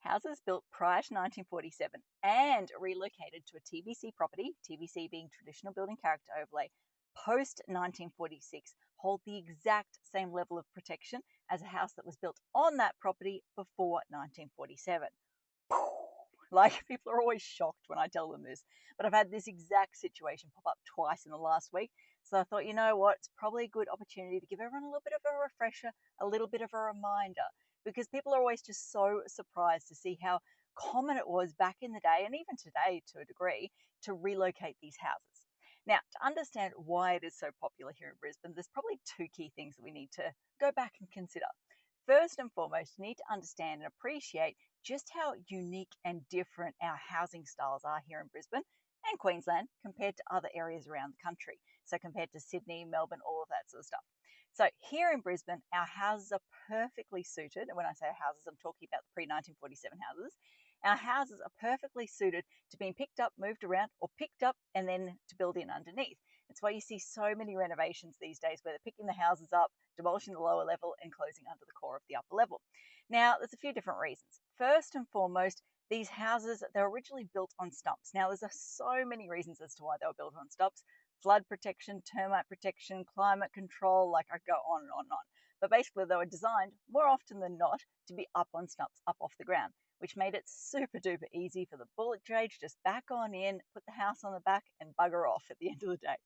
Houses built prior to 1947 and relocated to a TBC property, TBC being traditional building character overlay, post 1946 hold the exact same level of protection as a house that was built on that property before 1947. Like, people are always shocked when I tell them this, but I've had this exact situation pop up twice in the last week. So I thought, you know what, it's probably a good opportunity to give everyone a little bit of a refresher, a little bit of a reminder, because people are always just so surprised to see how common it was back in the day, and even today to a degree, to relocate these houses. Now, to understand why it is so popular here in Brisbane, there's probably two key things that we need to go back and consider. First and foremost, you need to understand and appreciate just how unique and different our housing styles are here in Brisbane and Queensland compared to other areas around the country. So compared to Sydney, Melbourne, all of that sort of stuff. So here in Brisbane, our houses are perfectly suited. And when I say houses, I'm talking about the pre-1947 houses. Our houses are perfectly suited to being picked up, moved around, or picked up and then to build in underneath. That's why you see so many renovations these days where they're picking the houses up, demolishing the lower level and closing under the core of the upper level. Now, there's a few different reasons. First and foremost, these houses, they're originally built on stumps. Now, there's so many reasons as to why they were built on stumps. Flood protection, termite protection, climate control, like I go on and on and on. But basically, they were designed more often than not to be up on stumps, up off the ground, which made it super duper easy for the bullet trade to just back on in, put the house on the back and bugger off at the end of the day.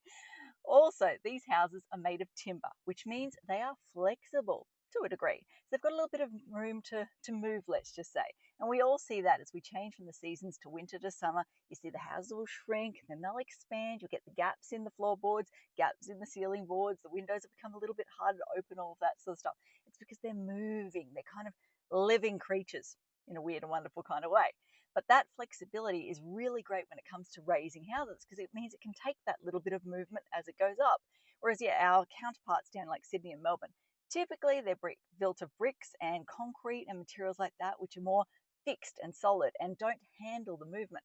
Also, these houses are made of timber, which means they are flexible to a degree. So they've got a little bit of room to move, let's just say. And we all see that as we change from the seasons to winter to summer. You see the houses will shrink, and then they'll expand. You'll get the gaps in the floorboards, gaps in the ceiling boards. The windows have become a little bit harder to open, all of that sort of stuff. It's because they're moving. They're kind of living creatures in a weird and wonderful kind of way. But that flexibility is really great when it comes to raising houses because it means it can take that little bit of movement as it goes up. Whereas, yeah, our counterparts down like Sydney and Melbourne, typically they're built of bricks and concrete and materials like that, which are more fixed and solid and don't handle the movement.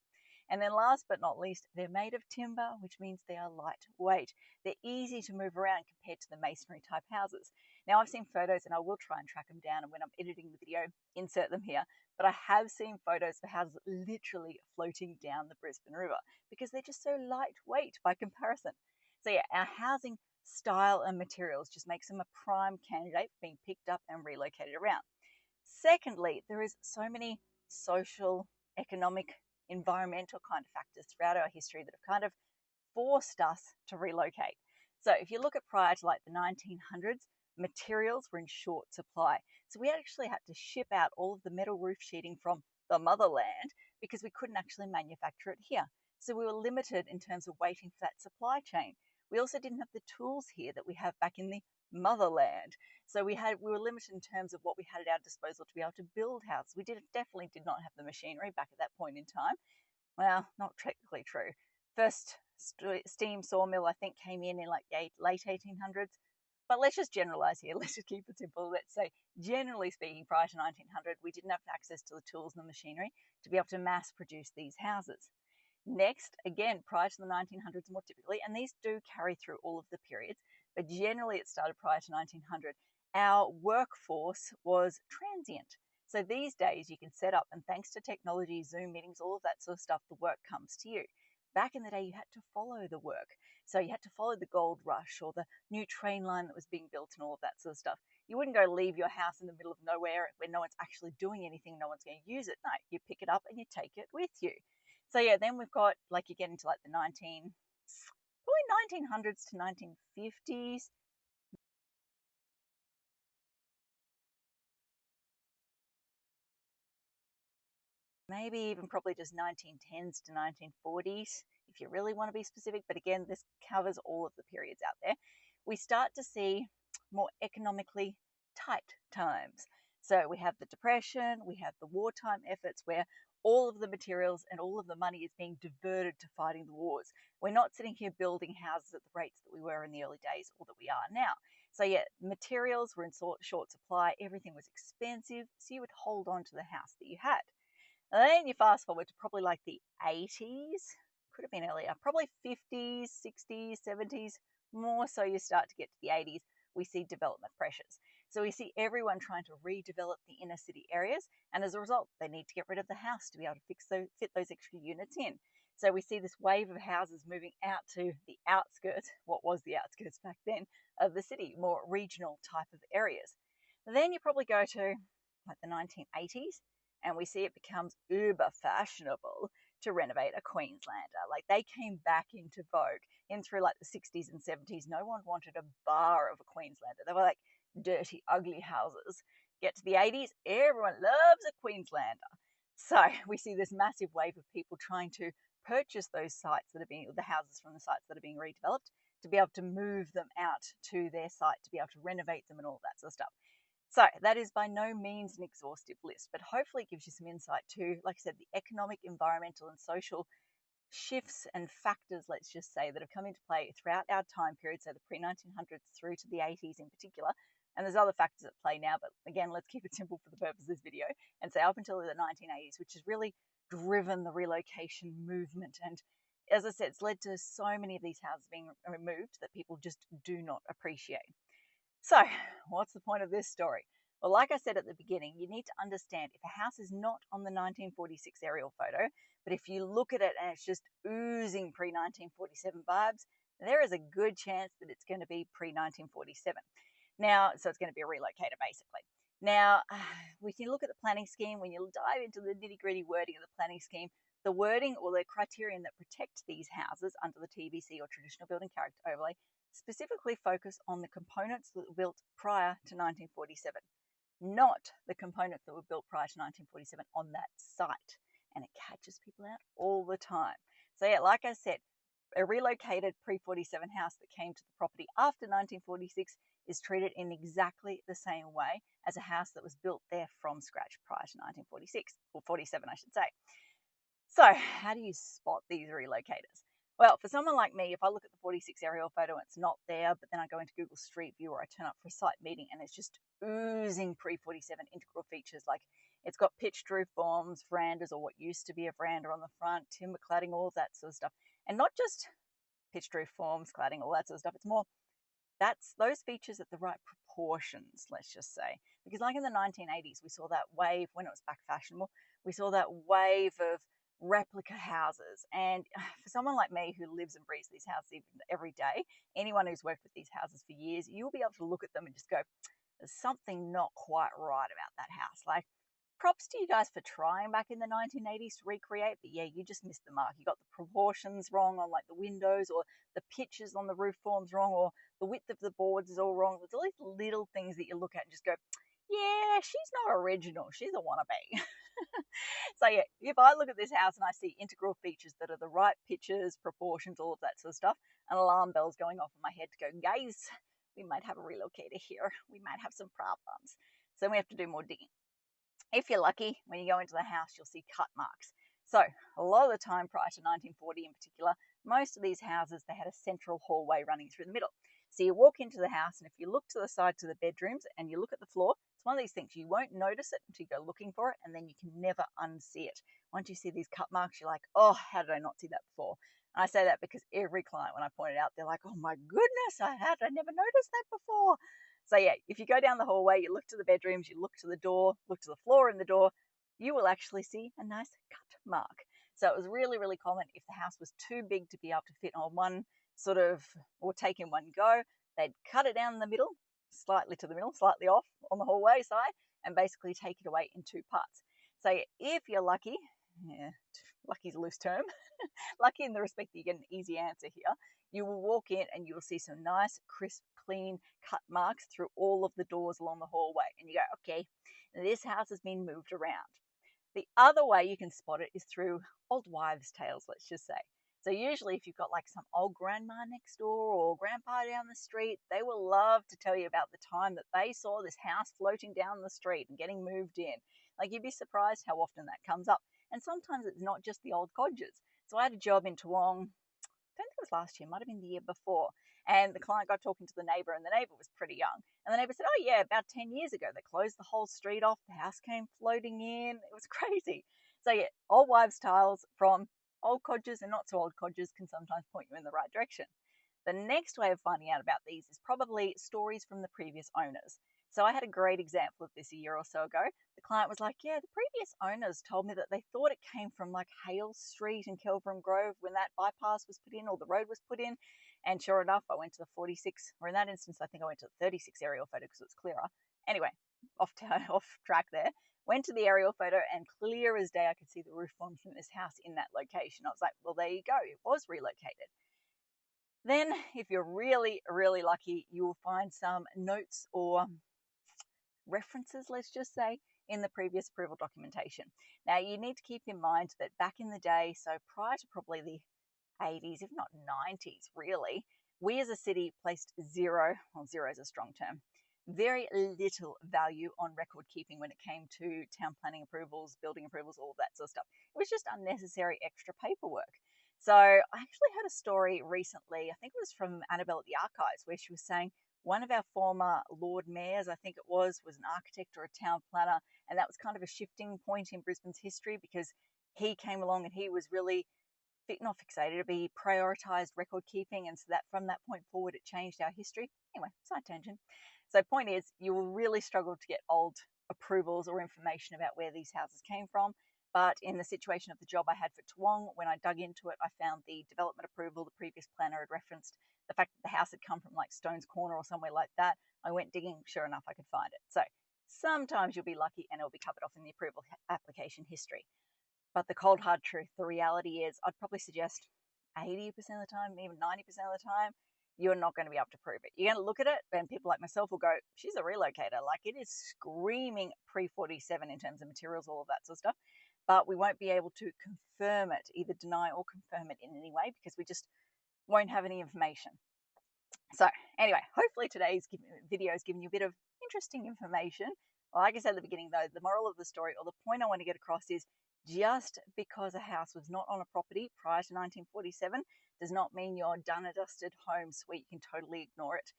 And then last but not least, they're made of timber, which means they are lightweight. They're easy to move around compared to the masonry type houses. Now, I've seen photos and I will try and track them down, and when I'm editing the video, insert them here. But I have seen photos of houses literally floating down the Brisbane River because they're just so lightweight by comparison. So yeah, our housing style and materials just makes them a prime candidate for being picked up and relocated around. Secondly, there is so many social, economic, environmental kind of factors throughout our history that have kind of forced us to relocate. So if you look at prior to like the 1900s, materials were in short supply. So we actually had to ship out all of the metal roof sheeting from the motherland because we couldn't actually manufacture it here. So we were limited in terms of waiting for that supply chain. We also didn't have the tools here that we have back in the motherland. So we were limited in terms of what we had at our disposal to be able to build houses. We definitely did not have the machinery back at that point in time. Well, not technically true. First steam sawmill, I think, came in like late 1800s. But let's just generalize here. Let's just keep it simple. Let's say, generally speaking, prior to 1900, we didn't have access to the tools and the machinery to be able to mass produce these houses. Next, again, prior to the 1900s more typically, and these do carry through all of the periods, but generally it started prior to 1900, our workforce was transient. So these days you can set up, and thanks to technology, Zoom meetings, all of that sort of stuff, the work comes to you. Back in the day, you had to follow the work. So you had to follow the gold rush or the new train line that was being built and all of that sort of stuff. You wouldn't go leave your house in the middle of nowhere where no one's actually doing anything, no one's going to use it. No, you pick it up and you take it with you. So yeah, then we've got, like, you get into like the 1900s to 1950s. Maybe even probably just 1910s to 1940s, if you really want to be specific. But again, this covers all of the periods out there. We start to see more economically tight times. So we have the Depression, we have the wartime efforts where all of the materials and all of the money is being diverted to fighting the wars. We're not sitting here building houses at the rates that we were in the early days or that we are now. So yeah, materials were in short supply, everything was expensive, so you would hold on to the house that you had. And then you fast forward to probably like the 80s, could have been earlier, probably 50s, 60s, 70s, more so you start to get to the 80s, we see development pressures. So we see everyone trying to redevelop the inner city areas, and as a result, they need to get rid of the house to be able to fit those extra units in. So we see this wave of houses moving out to the outskirts, what was the outskirts back then, of the city, more regional type of areas. Then you probably go to like the 1980s, and we see it becomes uber fashionable to renovate a Queenslander. Like they came back into vogue in through like the 60s and 70s. No one wanted a bar of a Queenslander. They were like dirty, ugly houses. Get to the 80s, everyone loves a Queenslander. So we see this massive wave of people trying to purchase those sites that are being, the houses from the sites that are being redeveloped, to be able to move them out to their site, to be able to renovate them and all that sort of stuff. So that is by no means an exhaustive list, but hopefully it gives you some insight to, like I said, the economic, environmental, and social shifts and factors, let's just say, that have come into play throughout our time period, so the pre-1900s through to the 80s in particular. And there's other factors at play now, but again, let's keep it simple for the purpose of this video and say up until the 1980s, which has really driven the relocation movement. And as I said, it's led to so many of these houses being removed that people just do not appreciate. So, what's the point of this story? Well, like I said at the beginning, you need to understand if a house is not on the 1946 aerial photo, but if you look at it and it's just oozing pre-1947 vibes, there is a good chance that it's going to be pre-1947. Now, so it's going to be a relocator basically. Now, when you look at the planning scheme, when you dive into the nitty-gritty wording of the planning scheme, the wording or the criterion that protect these houses under the TBC or traditional building character overlay specifically focus on the components that were built prior to 1947, not the components that were built prior to 1947 on that site. And it catches people out all the time. So yeah, like I said, a relocated pre-47 house that came to the property after 1946 is treated in exactly the same way as a house that was built there from scratch prior to 1946, or 47 I should say. So how do you spot these relocators? Well, for someone like me, if I look at the 46 aerial photo and it's not there, but then I go into Google Street View or I turn up for a site meeting and it's just oozing pre-47 integral features, like it's got pitched roof forms, verandas, or what used to be a veranda on the front, timber cladding, all that sort of stuff. And not just pitched roof forms, cladding, all that sort of stuff. It's more, that's those features at the right proportions, let's just say. Because like in the 1980s, we saw that wave when it was back fashionable. We saw that wave of replica houses, and for someone like me who lives and breathes these houses every day, anyone who's worked with these houses for years, you'll be able to look at them and just go, there's something not quite right about that house. Like, props to you guys for trying back in the 1980s to recreate, but yeah, you just missed the mark. You got the proportions wrong on like the windows, or the pitches on the roof forms wrong, or the width of the boards is all wrong. There's all these little things that you look at and just go, yeah, she's not original, she's a wannabe. So yeah, if I look at this house and I see integral features that are the right pitches, proportions, all of that sort of stuff, an alarm bell's going off in my head to go, guys, we might have a relocator here. We might have some problems. So we have to do more digging. If you're lucky, when you go into the house, you'll see cut marks. So a lot of the time prior to 1940 in particular, most of these houses, they had a central hallway running through the middle. So you walk into the house, and if you look to the side to the bedrooms and you look at the floor, it's one of these things, you won't notice it until you go looking for it, and then you can never unsee it. Once you see these cut marks, you're like, oh, how did I not see that before? And I say that because every client, when I point it out, they're like, oh my goodness, how did I never noticed that before? So yeah, if you go down the hallway, you look to the bedrooms, you look to the door, look to the floor in the door, you will actually see a nice cut mark. So it was really, really common if the house was too big to be able to fit on one sort of, or take in one go, they'd cut it down the middle, slightly to the middle, slightly off on the hallway side, and basically take it away in two parts. So if you're lucky, yeah, lucky is a loose term, lucky in the respect that you get an easy answer here, you will walk in and you will see some nice, crisp, clean cut marks through all of the doors along the hallway. And you go, okay, this house has been moved around. The other way you can spot it is through old wives' tales, let's just say. So usually if you've got like some old grandma next door or grandpa down the street, they will love to tell you about the time that they saw this house floating down the street and getting moved in. Like, you'd be surprised how often that comes up. And sometimes it's not just the old codgers. So I had a job in Toowong, I don't think it was last year, might have been the year before. And the client got talking to the neighbour, and the neighbour was pretty young. And the neighbour said, oh yeah, about 10 years ago, they closed the whole street off. The house came floating in. It was crazy. So yeah, old wives' tales from old codgers and not so old codgers can sometimes point you in the right direction. The next way of finding out about these is probably stories from the previous owners. So I had a great example of this a year or so ago. The client was like, yeah, the previous owners told me that they thought it came from like Hale Street in Kelvin Grove when that bypass was put in or the road was put in. And sure enough, I went to the 46, or in that instance, I think I went to the 36 aerial photo because it was clearer. Anyway, off track there. Went to the aerial photo and clear as day, I could see the roof forms from this house in that location. I was like, well, there you go. It was relocated. Then, if you're really, really lucky, you will find some notes or references, let's just say, in the previous approval documentation. Now, you need to keep in mind that back in the day, so prior to probably the 80s, if not 90s, really, we as a city placed zero is a strong term, very little value on record keeping when it came to town planning approvals, building approvals, all of that sort of stuff. It was just unnecessary extra paperwork. So I actually heard a story recently, I think it was from Annabelle at the Archives, where she was saying one of our former Lord Mayors, I think it was an architect or a town planner, and that was kind of a shifting point in Brisbane's history because he came along and he was really not fixated, he prioritised record keeping, and so that from that point forward it changed our history. Anyway, side tangent. So point is, you will really struggle to get old approvals or information about where these houses came from. But in the situation of the job I had for Toowong, when I dug into it, I found the development approval the previous planner had referenced, the fact that the house had come from like Stones Corner or somewhere like that. I went digging, sure enough, I could find it. So sometimes you'll be lucky and it'll be covered off in the approval application history. But the cold hard truth, the reality is, I'd probably suggest 80% of the time, even 90% of the time, you're not going to be able to prove it. You're going to look at it and people like myself will go, she's a relocator. Like, it is screaming pre-47 in terms of materials, all of that sort of stuff. But we won't be able to confirm it, either deny or confirm it in any way, because we just won't have any information. So anyway, hopefully today's video has given you a bit of interesting information. Like I said at the beginning though, the moral of the story, or the point I want to get across, is just because a house was not on a property prior to 1947 does not mean your done and dusted home sweet. You can totally ignore it.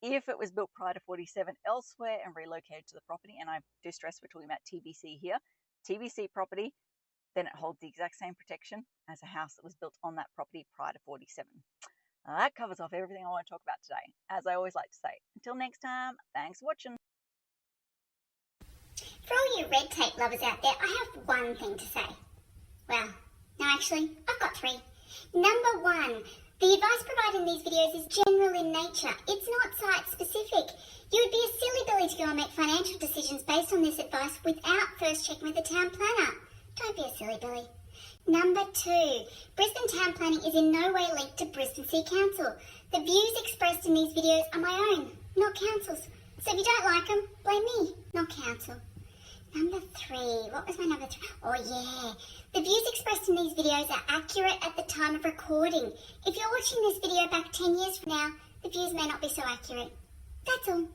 If it was built prior to 47 elsewhere and relocated to the property, and I do stress we're talking about TBC here, TBC property, then it holds the exact same protection as a house that was built on that property prior to 47. Now, that covers off everything I want to talk about today. As I always like to say, until next time, thanks for watching. For all you red tape lovers out there, I have one thing to say. Well, no, actually, I've got three. Number one, the advice provided in these videos is general in nature. It's not site-specific. You would be a silly Billy to go and make financial decisions based on this advice without first checking with the town planner. Don't be a silly Billy. Number two, Brisbane town planning is in no way linked to Brisbane City Council. The views expressed in these videos are my own, not council's. So if you don't like them, blame me, not council. Number three, what was my number three? Oh yeah, the views expressed in these videos are accurate at the time of recording. If you're watching this video back 10 years from now, the views may not be so accurate. That's all.